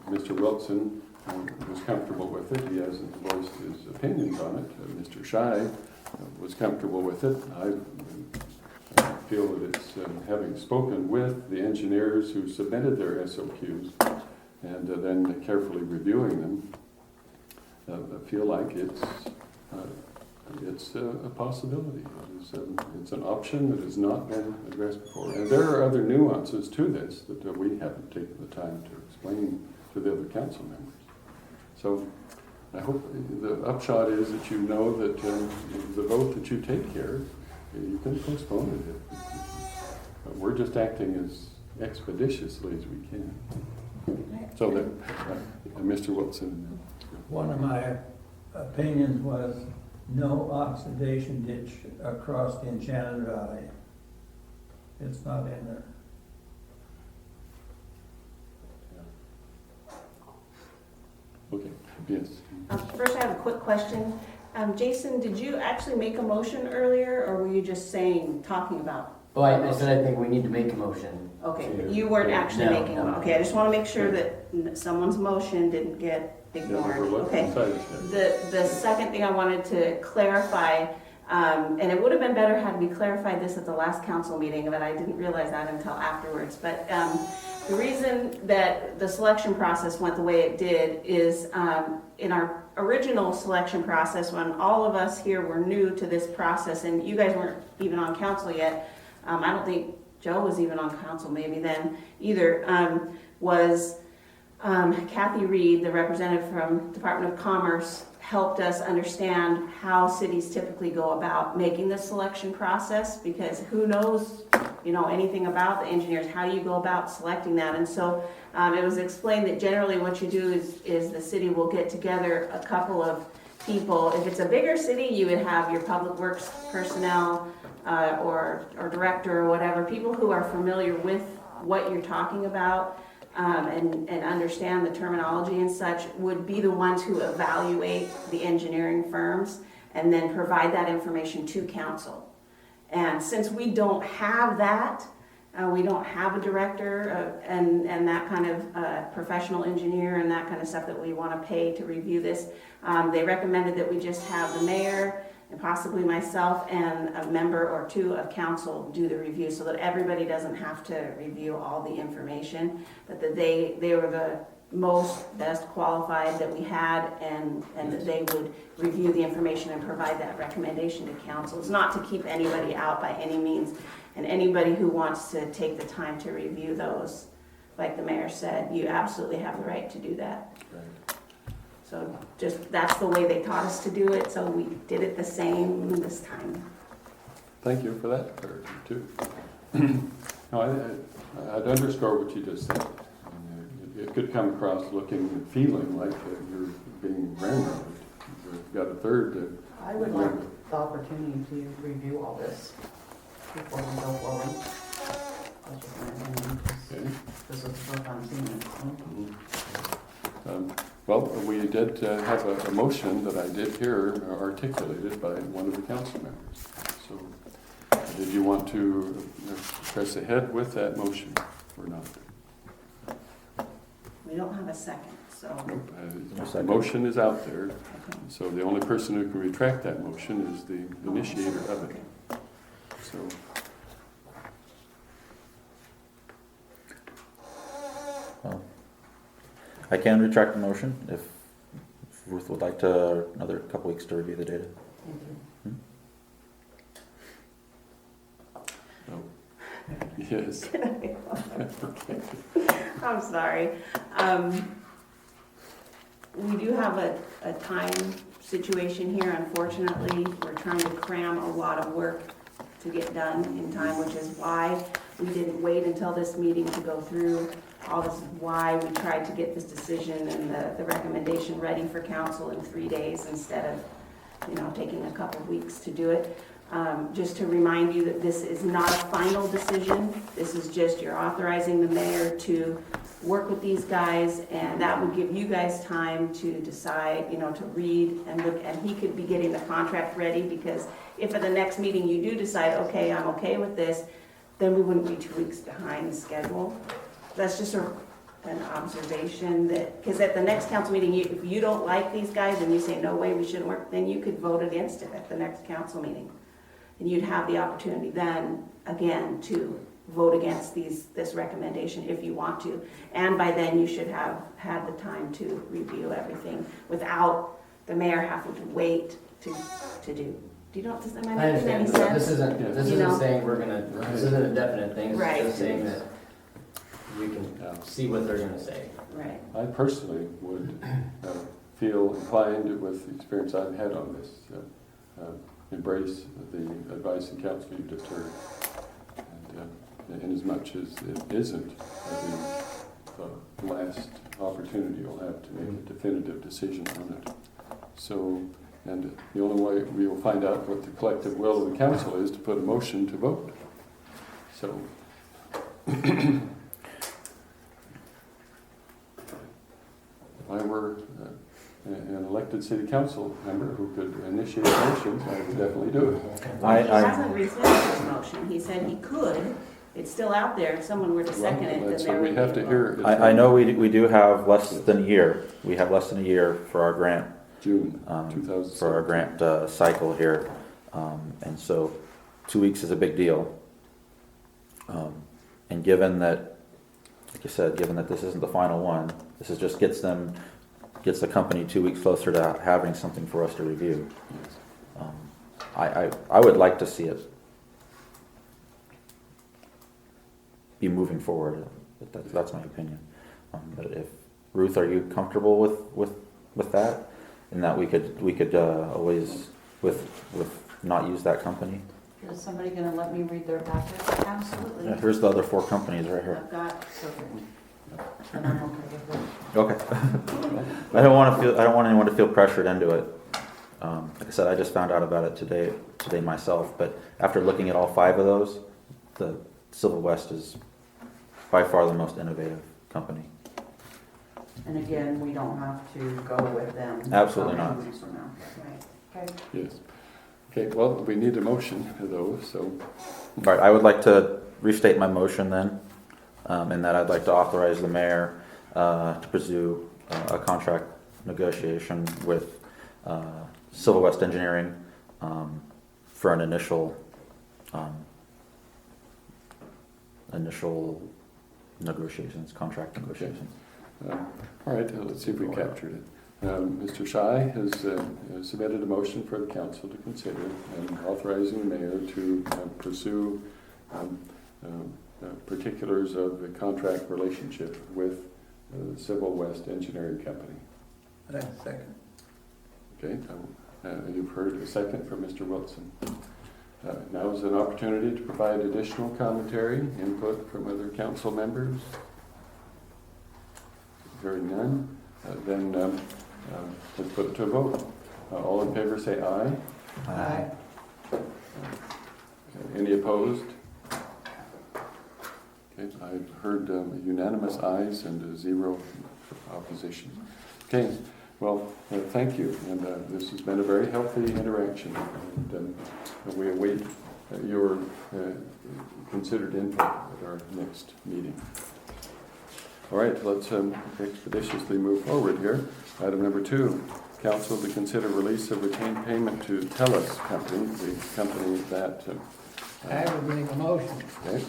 Mr. Wilson was comfortable with it. He hasn't voiced his opinions on it. Mr. Scheid was comfortable with it. I feel that it's, having spoken with the engineers who submitted their SOQs and then carefully reviewing them, I feel like it's a possibility. It's an option that has not been addressed before. And there are other nuances to this that we haven't taken the time to explain to the other council members. So I hope the upshot is that you know that the vote that you take here, you can postpone it. But we're just acting as expeditiously as we can. So that, Mr. Wilson. One of my opinions was no oxidation ditch across the Enchanted Valley. It's not in there. Okay, yes. First, I have a quick question. Jason, did you actually make a motion earlier, or were you just talking about? Well, I said I think we need to make a motion. Okay, to- but you weren't actually No, making no. one. Okay, I just want to make sure that someone's motion didn't get ignored. Okay. The second thing I wanted to clarify, and it would have been better had we clarified this at the last council meeting, but I didn't realize that until afterwards. But the reason that the selection process went the way it did is in our original selection process, when all of us here were new to this process, and you guys weren't even on council yet, I don't think Joe was even on council maybe then either, was Kathy Reed, the representative from Department of Commerce, helped us understand how cities typically go about making the selection process, because who knows, anything about the engineers, how do you go about selecting that? And so it was explained that generally what you do is the city will get together a couple of people. If it's a bigger city, you would have your public works personnel or director or whatever, people who are familiar with what you're talking about and understand the terminology and such, would be the ones who evaluate the engineering firms and then provide that information to council. And since we don't have that, we don't have a director and that kind of professional engineer and that kind of stuff that we want to pay to review this, they recommended that we just have the mayor and possibly myself and a member or 2 of council do the review, so that everybody doesn't have to review all the information, but that they were the best qualified that we had, and that they would review the information and provide that recommendation to council. It's not to keep anybody out by any means, and anybody who wants to take the time to review those, like the mayor said, you absolutely have the right to do that. Right. So that's the way they taught us to do it, so we did it the same this time. Thank you for that clarity too. No, I'd underscore what you just said. It could come across looking and feeling like you're being rammed. You've got a third. I would like the opportunity to review all this before we go forward. That's just my opinion, 'cause Okay. this is the first time seeing it. Well, we did have a motion that I did hear articulated by one of the council members. So, did you want to press ahead with that motion or not? We don't have a second, so. Nope. No The second. motion is out there, Okay. so the only person who can retract that motion is the initiator of it. So, Well, I can retract the motion if Ruth would like to another couple weeks to review the data. yes. I'm sorry. We do have a time situation here, unfortunately. We're trying to cram a lot of work to get done in time, which is why we didn't wait until this meeting to go through. All this is why we tried to get this decision and the recommendation ready for council in 3 days instead of, taking a couple of weeks to do it. Just to remind you that this is not a final decision. This is just you're authorizing the mayor to work with these guys, and that would give you guys time to decide, to read and look, and he could be getting the contract ready, because if at the next meeting you do decide, okay, I'm okay with this, then we wouldn't be 2 weeks behind schedule. That's just an observation that, because at the next council meeting, if you don't like these guys and you say, no way, we shouldn't work, then you could vote against it at the next council meeting. And you'd have the opportunity then, again, to vote against this recommendation if you want to. And by then, you should have had the time to review everything without the mayor having to wait to do. Does that I make any understand. sense? This You isn't know? saying this isn't a definite thing. Right. It's just saying that we can see what they're gonna say. Right. I personally would feel inclined, with the experience I've had on this, embrace the advice and counsel you just heard. And in as much as it isn't the last opportunity you'll have to make a definitive decision on it. So, and the only way we will find out what the collective will of the council is to put a motion to vote. So, if I were an elected city council member who could initiate motions, I would definitely do it. He hasn't rescinded his motion. He said he could. It's still out there. If someone were to second it, then That's there what would we be have a to vote. hear. I know we do have less than a year. We have less than a year for our grant, June for our 2017. grant cycle here. And so 2 weeks is a big deal. And given that, like you said, given that this isn't the final one, this is just gets the company 2 weeks closer to having something for us to review. I would like to see it be moving forward. That's my opinion. But if Ruth, are you comfortable with that? And that we could always with not use that company? Is somebody gonna let me read their packet? Absolutely. Yeah, here's the other 4 companies right here. I've got, Perfect. And I'm okay with it. Okay. I don't want anyone to feel pressured into it. Like I said, I just found out about it today myself. But after looking at all 5 of those, the Civil West is by far the most innovative company. And again, we don't have to go with them. Absolutely not. 2 weeks from now. right. Okay. Yes. Okay, well, we need a motion though, so. All right, I would like to restate my motion then, in that I'd like to authorize the mayor to pursue a contract negotiation with Civil West Engineering for an initial negotiations, contract negotiations. All right, let's see if we captured it. Mr. Shy has submitted a motion for the council to consider and authorizing the mayor to pursue particulars of the contract relationship with Civil West Engineering Company. Second. Okay, you've heard a second from Mr. Wilson. Now is an opportunity to provide additional commentary, input from other council members. Hearing none, then let's put it to a vote. All in favor say aye. Aye. Any opposed? Okay, I've heard unanimous ayes and 0 opposition. Okay, well, thank you, and this has been a very healthy interaction, and we await your considered input at our next meeting. All right, let's expeditiously move forward here. Item number 2, council to consider release of retained payment to TELUS Company, the company that... I would make a motion Okay.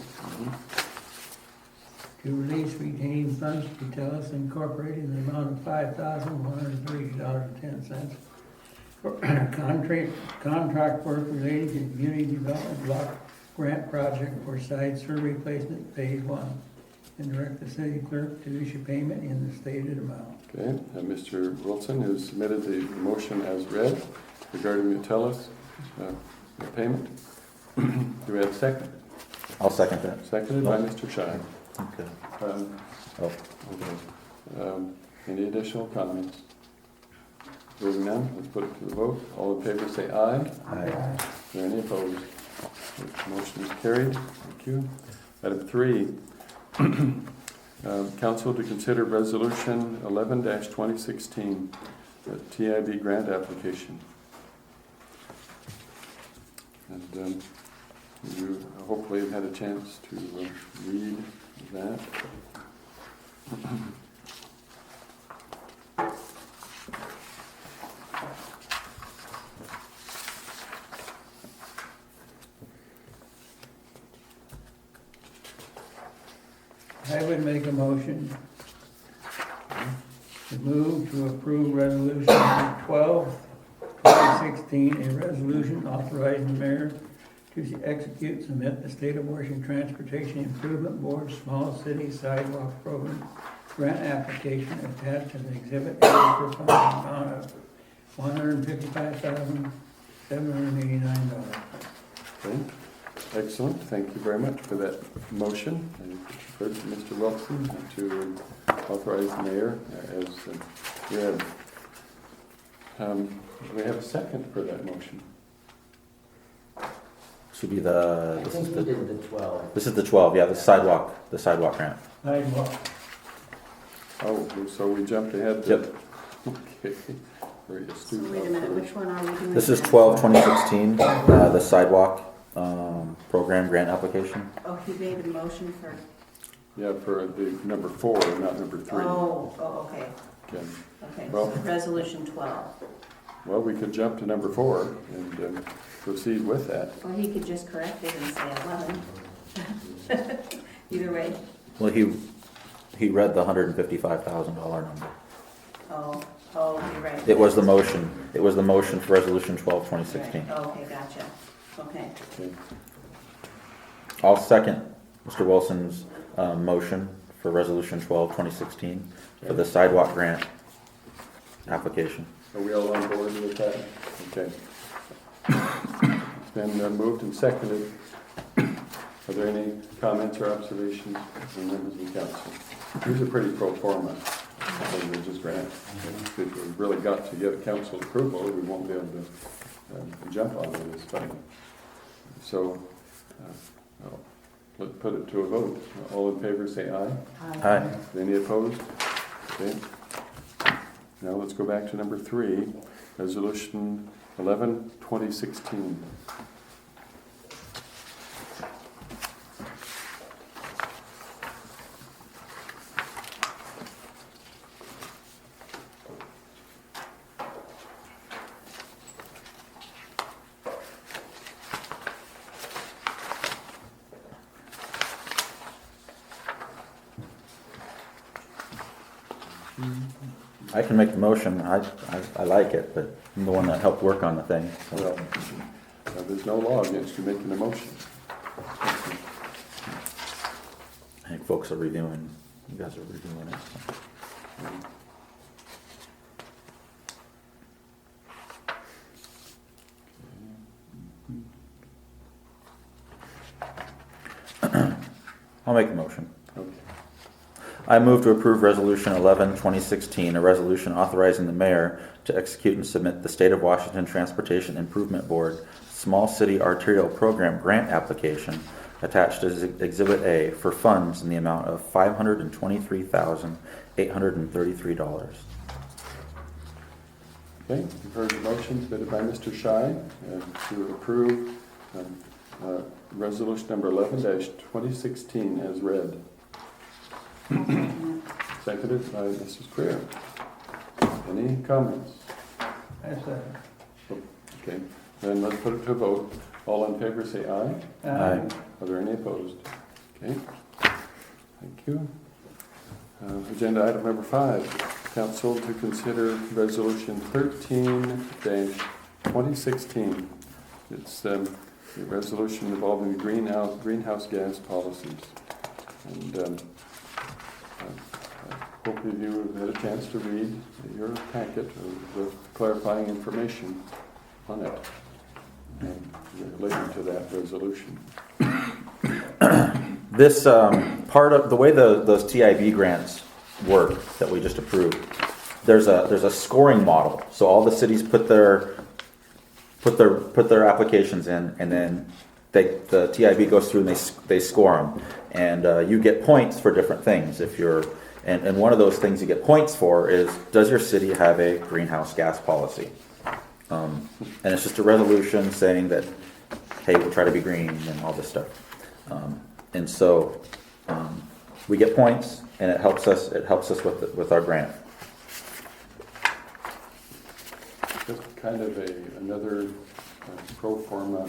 to release retained funds to TELUS Incorporated in the amount of $5,130.10 for contract work related to community development block grant project for side sewer replacement phase 1, and direct the city clerk to issue payment in the stated amount. Okay, Mr. Wilson has submitted the motion as read regarding the TELUS payment. Do we have a second? I'll second that. Seconded by Mr. Shine. Okay. Okay. Any additional comments? Hearing none, let's put it to the vote. All in favor say aye. Aye. Are there any opposed? Motion is carried. Thank you. Item 3, council to consider resolution 11-2016, TIB grant application. And you hopefully have had a chance to read that. I would make a motion to move to approve resolution number 12, 2016, a resolution authorizing the mayor to execute and submit the State of Washington Transportation Improvement Board Small City Sidewalk Program grant application attached to the exhibit A for funding amount of $155,789. Okay. Excellent. Thank you very much for that motion. And first, Mr. Wilson, to authorize the mayor as read. Do we have a second for that motion? Should be I this think is we the did the 12. this is the 12, yeah, the sidewalk grant. Sidewalk. Oh, so we jumped ahead. Yep. Okay. Very So astute. wait a minute, which one are we doing? This is now? 12, 2016, the sidewalk program grant application. Oh, he made a motion for, Yeah, for the number 4, not number 3. oh, okay, Okay. okay, Well- so resolution 12. Well, we could jump to number 4 and proceed with that. Or he could just correct it and say 11. Either way. Well, he read the $155,000 number. Oh, you're right. It was the motion. It was the motion for resolution 12, 2016. Right. Okay, gotcha. Okay. Okay. I'll second Mr. Wilson's motion for resolution 12, 2016 for the sidewalk grant application. Are we all on board with that? Okay. It's been moved and seconded. Are there any comments or observations from members of the council? These are pretty pro forma, they're just grant. If we've really got to get council approval, we won't be able to jump on it as funding. So, let's put it to a vote. All in favor say aye. Aye. Any opposed? Okay. Now let's go back to number 3, resolution 11, 2016. I can make the motion. I like it, but I'm the one that helped work on the thing. So. Well, there's no law against you making a motion. I think folks are reviewing. You guys are reviewing it. So. I'll make the motion. Okay. I move to approve Resolution 11, 2016, a resolution authorizing the mayor to execute and submit the State of Washington Transportation Improvement Board Small City Arterial Program grant application attached as Exhibit A for funds in the amount of $523,833. Okay, you've heard the motion submitted by Mr. Shy to approve resolution number 11-2016 as read. Seconded by Mrs. Creer. Any comments? I second. Okay, then let's put it to a vote. All in favor say aye. Aye. Are there any opposed? Okay, thank you. Agenda item number 5, council to consider resolution 13-2016. It's a resolution involving the greenhouse gas policies. And hopefully you have had a chance to read your packet with clarifying information on it relating to that resolution. This part of the way those TIB grants work that we just approved, there's a scoring model. So all the cities put their applications in, and then the TIB goes through and they score them, and you get points for different things. If you're and one of those things you get points for is, does your city have a greenhouse gas policy? And it's just a resolution saying that, hey, we'll try to be green and all this stuff. And so we get points, and it helps us with our grant. Just kind of another pro forma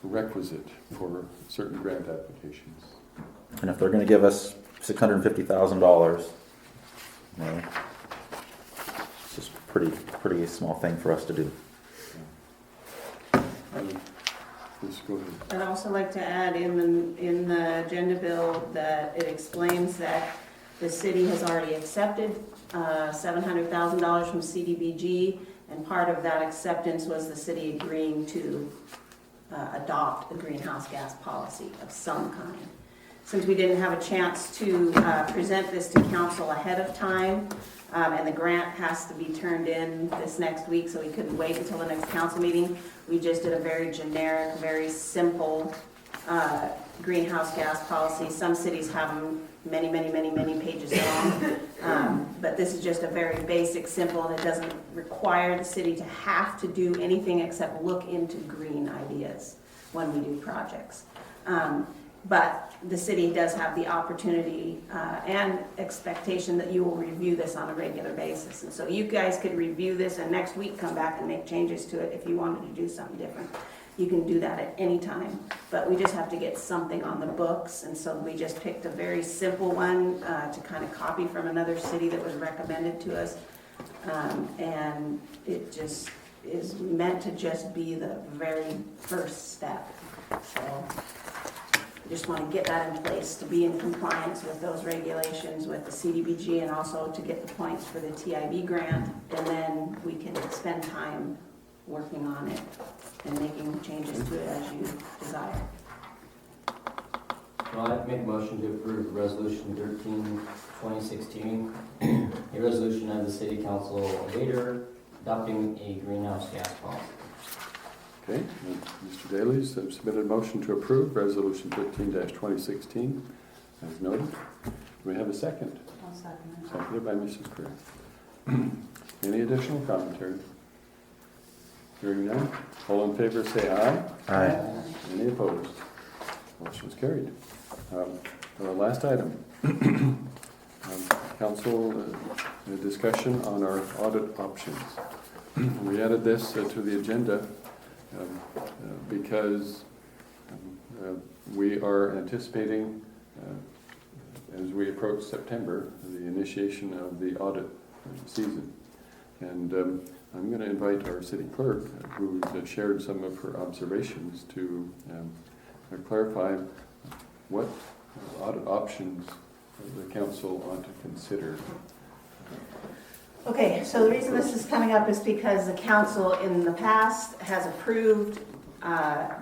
requisite for certain grant applications. And if they're going to give us $650,000, it's just pretty small thing for us to do. Just go ahead. I'd also like to add in the agenda bill that it explains that the city has already accepted $700,000 from CDBG, and part of that acceptance was the city agreeing to adopt a greenhouse gas policy of some kind. Since we didn't have a chance to present this to council ahead of time, and the grant has to be turned in this next week, so we couldn't wait until the next council meeting, we just did a very generic, very simple greenhouse gas policy. Some cities have them many pages long, but this is just a very basic, simple, and it doesn't require the city to have to do anything except look into green ideas when we do projects. But the city does have the opportunity and expectation that you will review this on a regular basis. And so you guys could review this and next week come back and make changes to it if you wanted to do something different. You can do that at any time. But we just have to get something on the books. And so we just picked a very simple one to kind of copy from another city that was recommended to us. And it just is meant to just be the very first step. So just want to get that in place to be in compliance with those regulations with the CDBG, and also to get the points for the TIB grant, and then we can spend time working on it and making changes to it as you desire. Well, I'd make a motion to approve Resolution 13-2016, a resolution of the City Council of Vader adopting a greenhouse gas policy. Okay, Mr. Daly's submitted a motion to approve resolution 15-2016 as noted. Do we have a second? I'll second it. Seconded by Mrs. Creer. Any additional commentary? Hearing none. All in favor say aye. Aye. Any opposed? Motion is carried. Last item. Council discussion on our audit options. We added this to the agenda because we are anticipating, as we approach September, the initiation of the audit season. And I'm going to invite our city clerk, who's shared some of her observations, to clarify what audit options the council ought to consider. Okay, so the reason this is coming up is because the council in the past has approved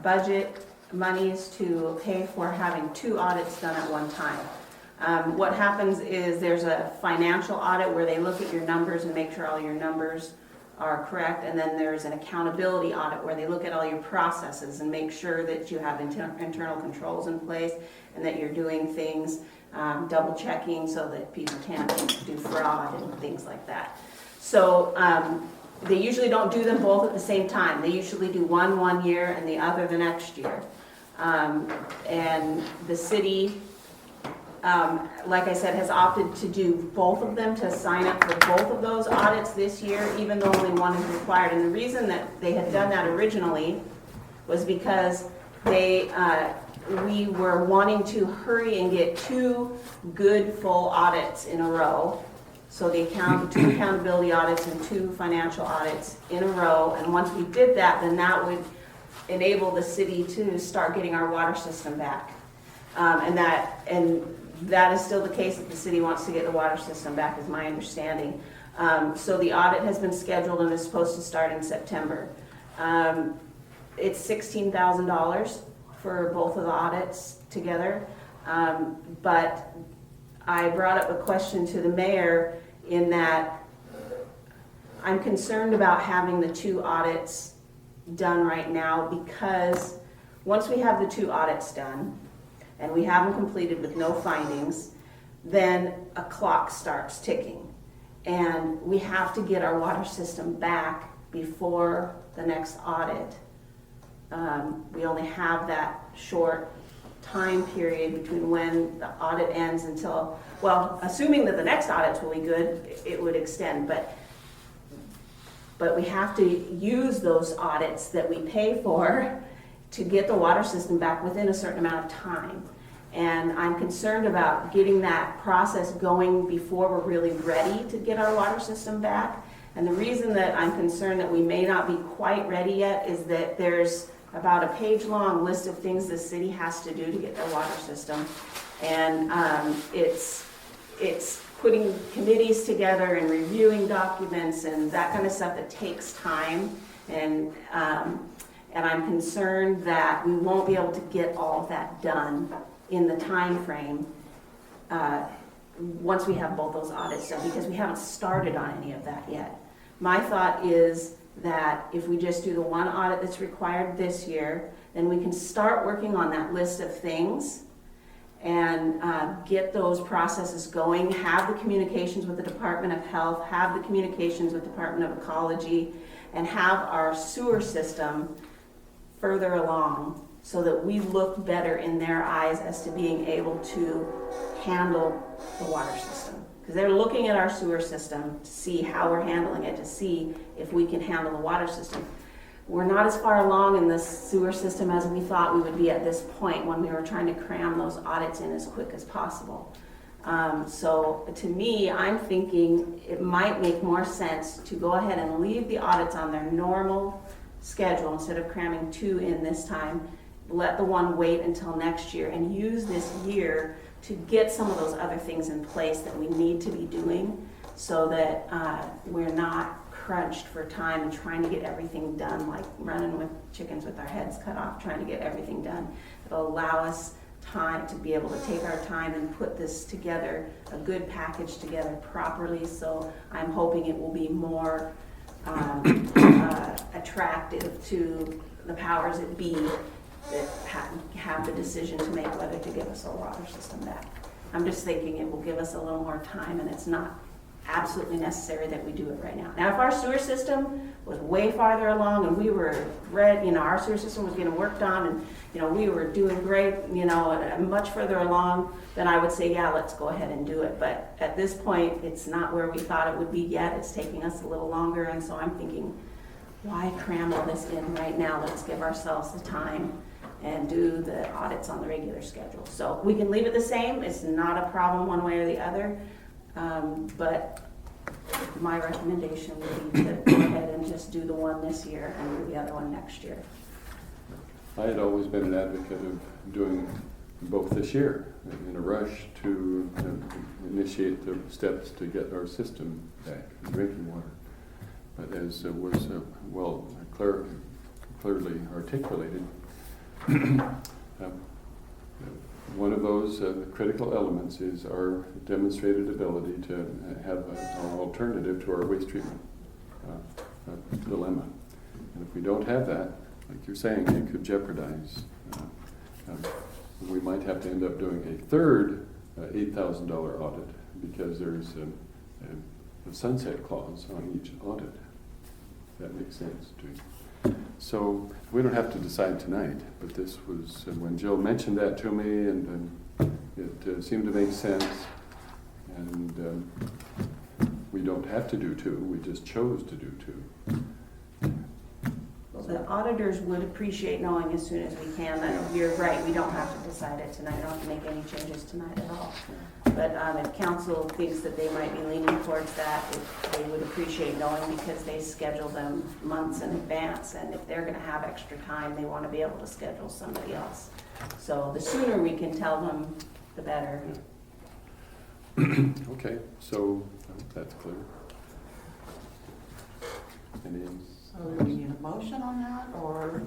budget monies to pay for having 2 audits done at one time. What happens is there's a financial audit where they look at your numbers and make sure all your numbers are correct, and then there's an accountability audit where they look at all your processes and make sure that you have internal controls in place and that you're doing things, double checking so that people can't do fraud and things like that. So they usually don't do them both at the same time. They usually do one year and the other the next year. And the city, like I said, has opted to do both of them, to sign up for both of those audits this year, even though only one is required. And the reason that they had done that originally was because we were wanting to hurry and get 2 good full audits in a row. So the 2 accountability audits and 2 financial audits in a row. And once we did that, then that would enable the city to start getting our water system back. And that is still the case, that the city wants to get the water system back, is my understanding. So the audit has been scheduled and is supposed to start in September. It's $16,000 for both of the audits together. But I brought up a question to the mayor in that I'm concerned about having the 2 audits done right now, because once we have the 2 audits done and we have them completed with no findings, then a clock starts ticking. And we have to get our water system back before the next audit. We only have that short time period between when the audit ends until, well, assuming that the next audits will be good, it would extend, but we have to use those audits that we pay for to get the water system back within a certain amount of time. And I'm concerned about getting that process going before we're really ready to get our water system back. And the reason that I'm concerned that we may not be quite ready yet is that there's about a page-long list of things the city has to do to get their water system. And it's putting committees together and reviewing documents and that kind of stuff that takes time. And I'm concerned that we won't be able to get all of that done in the time frame once we have both those audits done, because we haven't started on any of that yet. My thought is that if we just do the 1 audit that's required this year, then we can start working on that list of things and get those processes going, have the communications with the Department of Health, have the communications with the Department of Ecology, and have our sewer system further along so that we look better in their eyes as to being able to handle the water system. Because they're looking at our sewer system to see how we're handling it, to see if we can handle the water system. We're not as far along in the sewer system as we thought we would be at this point when we were trying to cram those audits in as quick as possible. So to me, I'm thinking it might make more sense to go ahead and leave the audits on their normal schedule instead of cramming 2 in this time. Let the 1 wait until next year and use this year to get some of those other things in place that we need to be doing so that we're not crunched for time and trying to get everything done, like running with chickens with our heads cut off, trying to get everything done. It'll allow us time to be able to take our time and put this together, a good package together properly. So I'm hoping it will be more attractive to the powers that be that have the decision to make whether to give us our water system back. I'm just thinking it will give us a little more time, and it's not absolutely necessary that we do it right now. Now, if our sewer system was way farther along and we were ready, our sewer system was getting worked on and, we were doing great, much further along, then I would say, yeah, let's go ahead and do it. But at this point, it's not where we thought it would be yet. It's taking us a little longer, and so I'm thinking, why cram all this in right now? Let's give ourselves the time and do the audits on the regular schedule. So we can leave it the same. It's not a problem one way or the other. But my recommendation would be to go ahead and just do the 1 this year and do the other 1 next year. I had always been an advocate of doing both this year in a rush to initiate the steps to get our system back, drinking water. But as was clearly articulated, one of those critical elements is our demonstrated ability to have an alternative to our waste treatment dilemma. And if we don't have that, like you're saying, it could jeopardize. We might have to end up doing a third $8,000 audit because there's a sunset clause on each audit. That makes sense to you. So we don't have to decide tonight, but this was, when Jill mentioned that to me, and it seemed to make sense. And we don't have to do two, we just chose to do two. The auditors would appreciate knowing as soon as we can that you're right, we don't have to decide it tonight, don't have to make any changes tonight at all. But if council thinks that they might be leaning towards that, they would appreciate knowing because they schedule them months in advance, and if they're gonna have extra time, they wanna be able to schedule somebody else. So the sooner we can tell them, the better. Okay, so I hope that's clear. Any, So do we need a motion on that, or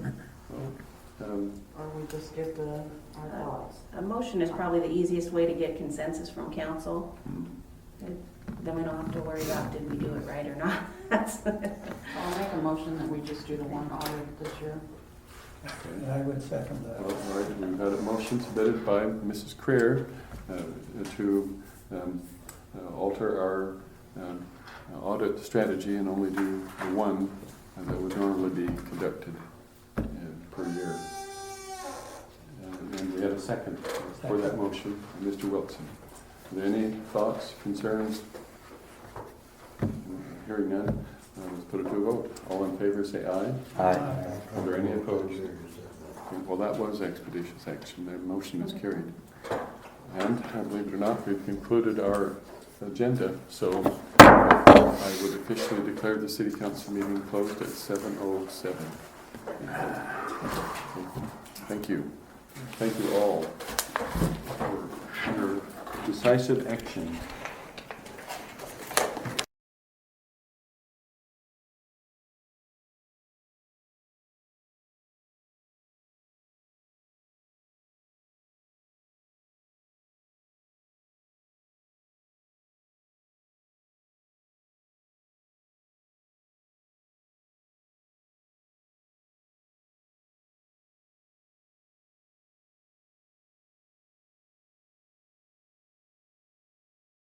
um, we just give our thoughts? A motion is probably the easiest way to get consensus from council. Then we don't have to worry about did we do it right or not. I'll make a motion that we just do the one audit this year. And I would second that. all right, we've got a motion submitted by Mrs. Creer to alter our audit strategy and only do the one that would normally be conducted per year. And we had a second for that motion, Mr. Wilson. Are there any thoughts, concerns? Hearing none, let's put it to a vote. All in favor say aye. Aye. Are there any opposed? Well, that was expeditious action. The motion is carried. And believe it or not, we've concluded our agenda, so I would officially declare the city council meeting closed at 7:07. Thank you. Thank you all for your decisive action.